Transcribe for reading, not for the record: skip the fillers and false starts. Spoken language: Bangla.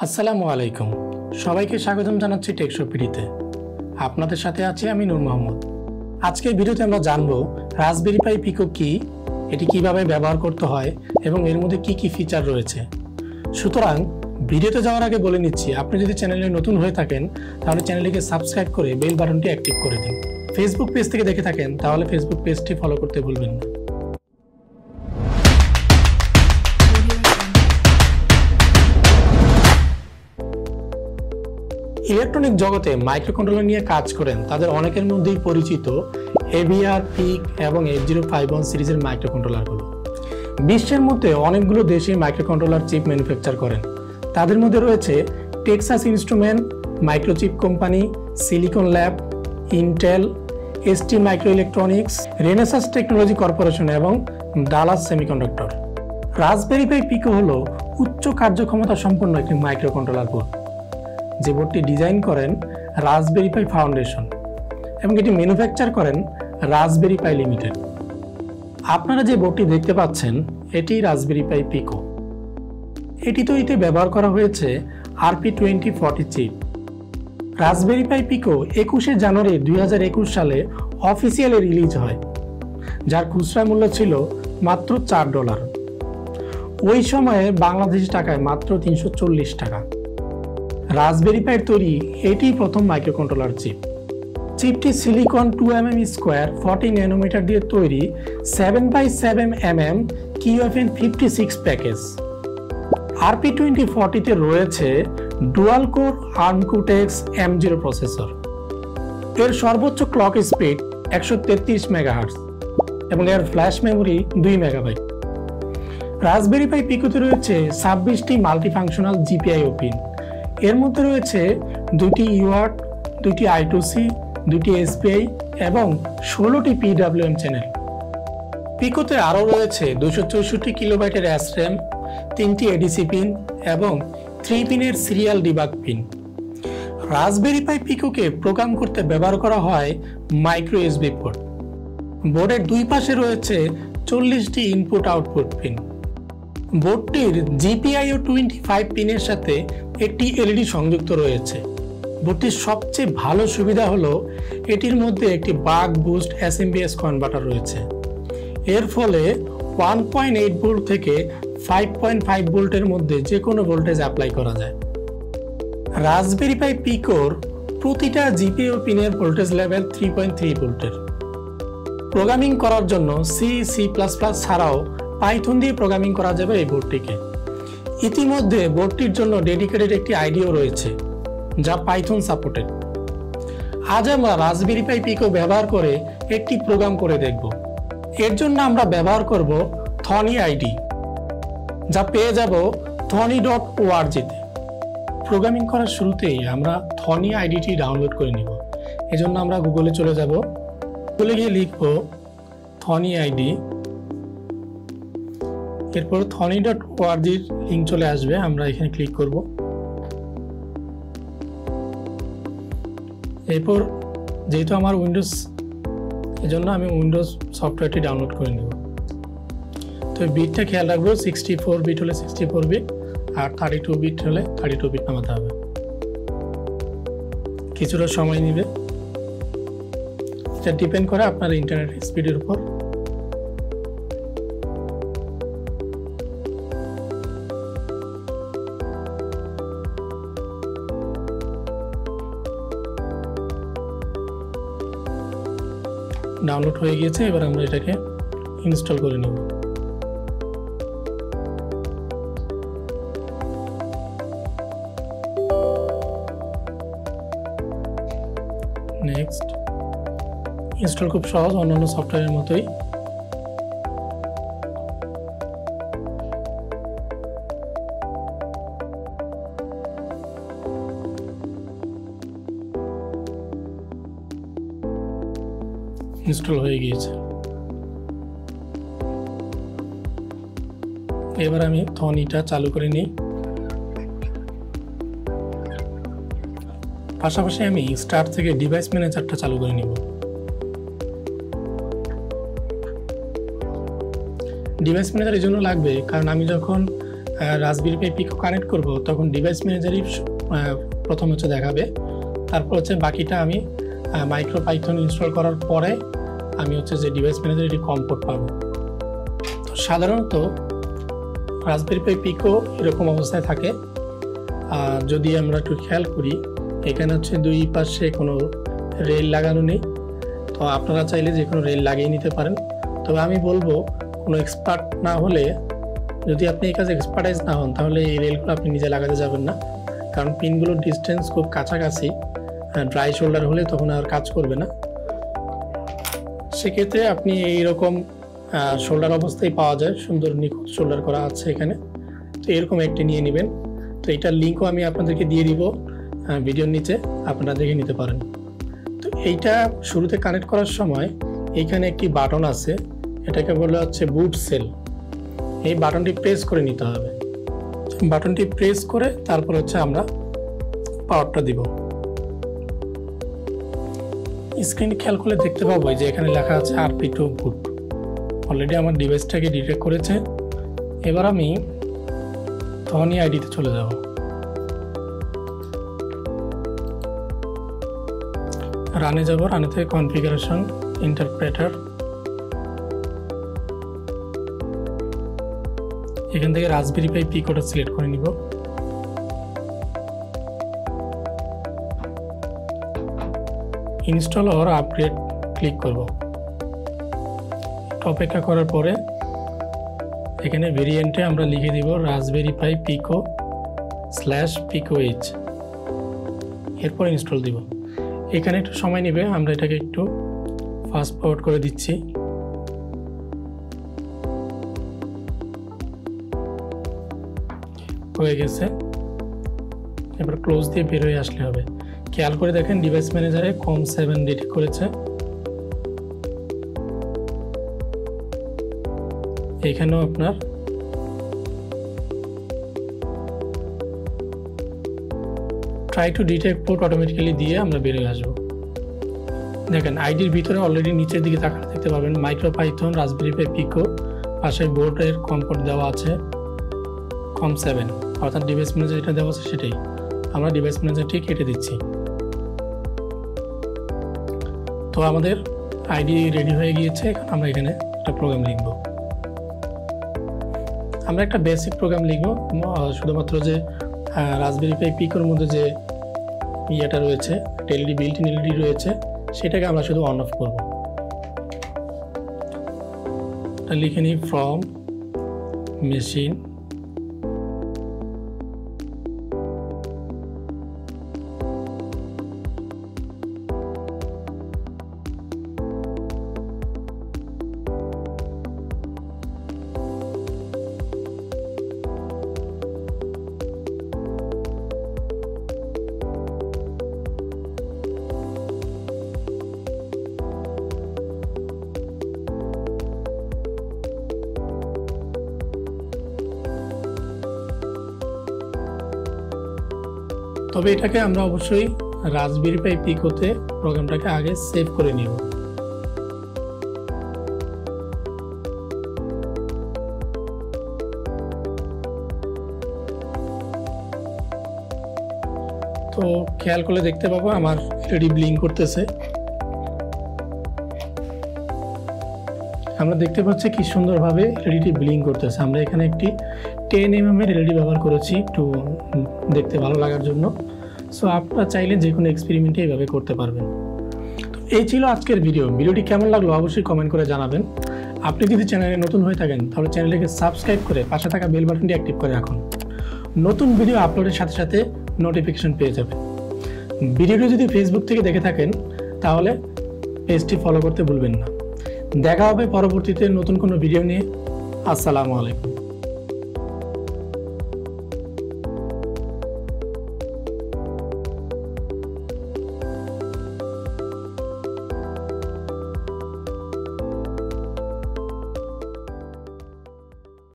আসসালামু আলাইকুম, সবাইকে স্বাগতম জানাচ্ছি টেকশপবিডিতে। আপনাদের সাথে আছি আমি নূর মোহাম্মদ। আজকের ভিডিওতে আমরা জানব রাসবেরি পাই পিকো কি, এটি কিভাবে ব্যবহার করতে হয় এবং এর মধ্যে কি কি ফিচার রয়েছে। সুতরাং ভিডিওতে যাওয়ার আগে বলে নিচ্ছি, আপনি যদি চ্যানেলে নতুন হয়ে থাকেন তাহলে চ্যানেলটিকে সাবস্ক্রাইব করে বেল বাটনটি অ্যাক্টিভ করে দিন। ফেসবুক পেজ থেকে দেখে থাকেন তাহলে ফেসবুক পেজটি ফলো করতে ভুলবেন না। ইলেকট্রনিক জগতে মাইক্রোকন্ট্রোলার নিয়ে কাজ করেন তাদের অনেকের মধ্যেই পরিচিত এভিআর, পিক এবং 8051 সিরিজের মাইক্রোকন্ট্রোলারগুলো। বিশ্বের মধ্যে অনেকগুলো দেশে মাইক্রোকন্ট্রোলার চিপ ম্যানুফ্যাকচার করেন। তাদের মধ্যে রয়েছে Texas Instrument, microchip company, Silicon Lab, Intel, ST micro electronics, Renesas Technology Corporation এবং Dallas Semiconductor. Raspberry Pi Pico হলো উচ্চ কার্যক্ষমতা সম্পন্ন একটি মাইক্রোকন্ট্রোলার বোর্ড, যে বোর্ডটি ডিজাইন করেন রাসবেরি পাই ফাউন্ডেশন এবং এটি ম্যানুফ্যাকচার করেন রাসবেরি পাই লিমিটেড। আপনারা যে বোর্ডটি দেখতে পাচ্ছেন এটি রাসবেরি পাই পিকো। এটি তৈরিতে ব্যবহার করা হয়েছে RP2040 চিপ। রাসবেরি পাই পিকো 21শে জানুয়ারি 2021 সালে অফিসিয়ালি রিলিজ হয়, যার খুচরা মূল্য ছিল মাত্র $4। ওই সময়ে বাংলাদেশি টাকায় মাত্র 340 টাকা। রাসবেরি পাইয়ের তৈরি এটি প্রথম মাইক্রোকন্ট্রোলার চিপ। চিপটি সিলিকন 2mm স্কোয়ার 40 ন্যানোমিটার দিয়ে তৈরি 7x7mm QFN56 প্যাকেজ। RP2040-তে রয়েছে dual core arm Quotex M0 processor. এর সর্বোচ্চ ক্লক স্পিড 133 মেগাহার্টজ এবং এর ফ্ল্যাশ মেমোরি 2 মেগাবাইট। রাসবেরি পাই পিকোতে রয়েছে 26টি মাল্টিফাংশনাল জিপিআইও পিন। এর মধ্যে রয়েছে 2টি ইউআরট, 2টি I2C, 2টি SPI এবং 16টি PWM চ্যানেল। পিকোতে আরও রয়েছে 264 কিলোবাইটের SRAM, 3টি ADC পিন এবং 3 পিনের সিরিয়াল ডিবাগ পিন। রাসবেরি পাই পিকোকে প্রোগ্রাম করতে ব্যবহার করা হয় মাইক্রো USB পোর্ট। বোর্ডের দুই পাশে রয়েছে 40টি ইনপুট আউটপুট পিন। বোর্ডটির GPIO 25 পিনের সাথে একটি LED সংযুক্ত রয়েছে। বোর্ডটির সবচেয়ে ভালো সুবিধা হলো এটির মধ্যে একটি বাক বুস্ট SMPS কনভার্টার রয়েছে। এর ফলে 1.8 ভোল্ট থেকে 5.5 ভোল্টের মধ্যে যে কোনো ভোল্টেজ অ্যাপ্লাই করা যায়। রাসবেরি পাই পিকোর প্রতিটা GPIO পিনের ভোল্টেজ লেভেল 3.3 ভোল্টের। প্রোগ্রামিং করার জন্য C++ ছাড়াও পাইথন দিয়ে প্রোগ্রামিং করা যাবে এই বোর্ডটিকে। ইতিমধ্যে বোর্ডটির জন্য ডেডিকেটেড একটি আইডিও রয়েছে যা পাইথন সাপোর্টেড। আজ আমরা রাসবেরি পাই পিকো ব্যবহার করে একটি প্রোগ্রাম করে দেখব। এর জন্য আমরা ব্যবহার করব Thonny IDE, যা পেয়ে যাব thonny.org-তে। প্রোগ্রামিং করার শুরুতেই আমরা Thonny IDE-টি ডাউনলোড করে নিব। এজন্য আমরা গুগলে চলে যাব। গুগলে গিয়ে লিখব Thonny IDE, এরপর thonny.org-র লিঙ্ক চলে আসবে, আমরা এখানে ক্লিক করব। এরপর যেহেতু আমার উইন্ডোজ, এজন্য আমি উইন্ডোজ সফটওয়্যারটি ডাউনলোড করে নেব। তো বিটটা খেয়াল রাখবো, 64 বিট হলে 64 বিট আর 32 বিট হলে 32 বিট নামাতে হবে। কিছুটা সময় নেবে, এটা ডিপেন্ড করে আপনার ইন্টারনেট স্পিডের উপর। ডাউনলোড হয়ে গিয়েছে, এবার আমরা এটাকে ইনস্টল করে নেব। নেক্সট। ইনস্টল খুব সহজ, অন্যান্য সফটওয়্যারের মতোই। ইনস্টল হয়ে গিয়েছে। এবার আমি থনিটা চালু করে নিই। পাশাপাশি আমি স্টার্ট থেকে ডিভাইস ম্যানেজারটা চালু করে নিব। ডিভাইস ম্যানেজার এই জন্য লাগবে কারণ আমি যখন রাসবেরি পাই পিকো কানেক্ট করব তখন ডিভাইস ম্যানেজারই প্রথম হচ্ছে দেখাবে, তারপর হচ্ছে বাকিটা আমি মাইক্রোপাইথন ইনস্টল করার পরে আমি হচ্ছে যে ডিভাইস ম্যানেজার এটি কম পোর্ট পাবো। তো সাধারণত রাসবেরি পাই পিকো এরকম অবস্থায় থাকে। যদি আমরা একটু খেয়াল করি, এখানে হচ্ছে দুই পাশে কোনো রেল লাগানো নেই, তো আপনারা চাইলে যে কোনো রেল লাগিয়ে নিতে পারেন। তবে আমি বলবো কোনো এক্সপার্ট না হলে, যদি আপনি এই কাজে এক্সপার্টাইজ না হন, তাহলে এই রেলগুলো আপনি নিজে লাগাতে যাবেন না, কারণ পিনগুলোর ডিস্টেন্স খুব কাছাকাছি। ড্রাই শোল্ডার হলে তখন আর কাজ করবে না। সেক্ষেত্রে আপনি এইরকম শোল্ডার অবস্থায় পাওয়া যায়, সুন্দর নিখুঁত শোল্ডার করা আছে এখানে, তো এরকম একটি নিয়ে নেবেন। তো এটার লিঙ্কও আমি আপনাদেরকে দিয়ে দিব ভিডিওর নিচে, আপনারা দেখে নিতে পারেন। তো এইটা শুরুতে কানেক্ট করার সময় এইখানে একটি বাটন আছে, এটাকে বলা হচ্ছে বুট সেল। এই বাটনটি প্রেস করে নিতে হবে। বাটনটি প্রেস করে তারপর হচ্ছে আমরা পাওয়ারটা দিব। স্ক্রিন খেয়াল করলে দেখতে পাবো যে এখানে লেখা আছে RP2 বুট। অলরেডি আমার ডিভাইসটাকে ডিটেক্ট করেছে। এবার আমি Thonny IDE তে চলে যাব। রানে যাব, রানে থেকে কনফিগারেশন, ইন্টারপ্রেটার, এখান থেকে রাসবেরি পাই পিকোটা সিলেক্ট করে নিব। ইনস্টল অর আপগ্রেড ক্লিক করব। অপেক্ষা করার পরে এখানে ভেরিয়েন্টে আমরা লিখে দিব রাসবেরি পাই পিকো /picoh, এরপর ইনস্টল দিব। এখানে একটু সময় নেবে, আমরা এটাকে একটু ফাস্ট ফরওয়ার্ড করে দিচ্ছি। হয়ে গেছে, এবার ক্লোজ দিয়ে বের হয়ে আসলে হবে। খেয়াল করে দেখেন ডিভাইস ম্যানেজারে COM7 ডিটেক্ট করেছে। এখানেও আপনার try to detect port automatically দিয়ে আমরা বেরিয়ে আসবো। দেখেন আইডির ভিতরে অলরেডি নিচের দিকে তাকালে দেখতে পাবেন মাইক্রোপাইথন, রাসবেরি পাই পিকো, পাশে বোর্ডের কম পোর্ট দেওয়া আছে COM7, অর্থাৎ ডিভাইস ম্যানেজার যেটা দেওয়া আছে সেটাই। আমরা ডিভাইস ম্যানেজারটি কেটে দিচ্ছি। তো আমাদের আইডি রেডি হয়ে গিয়েছে। আমরা এখানে একটা প্রোগ্রাম লিখব। আমরা একটা বেসিক প্রোগ্রাম লিখব, শুধুমাত্র যে রাসবেরি পাই পিকোর মধ্যে যে ইয়েটা রয়েছে, এলইডি বিল্ট ইন এলইডি রয়েছে, সেটাকে আমরা শুধু অন অফ করব। লিখে নিই ফ্রম মেশিন তবে এটাকে আমরা অবশ্যই রাসবেরি পাই পিকোতে প্রোগ্রামটাকে আগে সেভ করে নিব। তো খেয়াল করলে দেখতে পাবো আমার এলইডি ব্লিঙ্ক করতেছে। আমরা দেখতে পাচ্ছি কি সুন্দরভাবে এলইডি ব্লিঙ্ক করতেছে। আমরা এখানে একটি 10mm এর এলইডি ব্যবহার করেছি একটু দেখতে ভালো লাগার জন্য। সো আপনারা চাইলে যে কোনো এক্সপেরিমেন্টে এইভাবে করতে পারবেন। তো এই ছিল আজকের ভিডিওটি কেমন লাগলো অবশ্যই কমেন্ট করে জানাবেন। আপনি যদি চ্যানেলে নতুন হয়ে থাকেন তাহলে চ্যানেলটিকে সাবস্ক্রাইব করে পাশে থাকা বেল বাটনটি অ্যাক্টিভ করে রাখুন। নতুন ভিডিও আপলোডের সাথে সাথে নোটিফিকেশন পেয়ে যাবেন। ভিডিওটি যদি ফেসবুক থেকে দেখে থাকেন তাহলে পেজটি ফলো করতে ভুলবেন না। দেখা হবে পরবর্তীতে নতুন কোনো ভিডিও নিয়ে। আসসালামু আলাইকুম।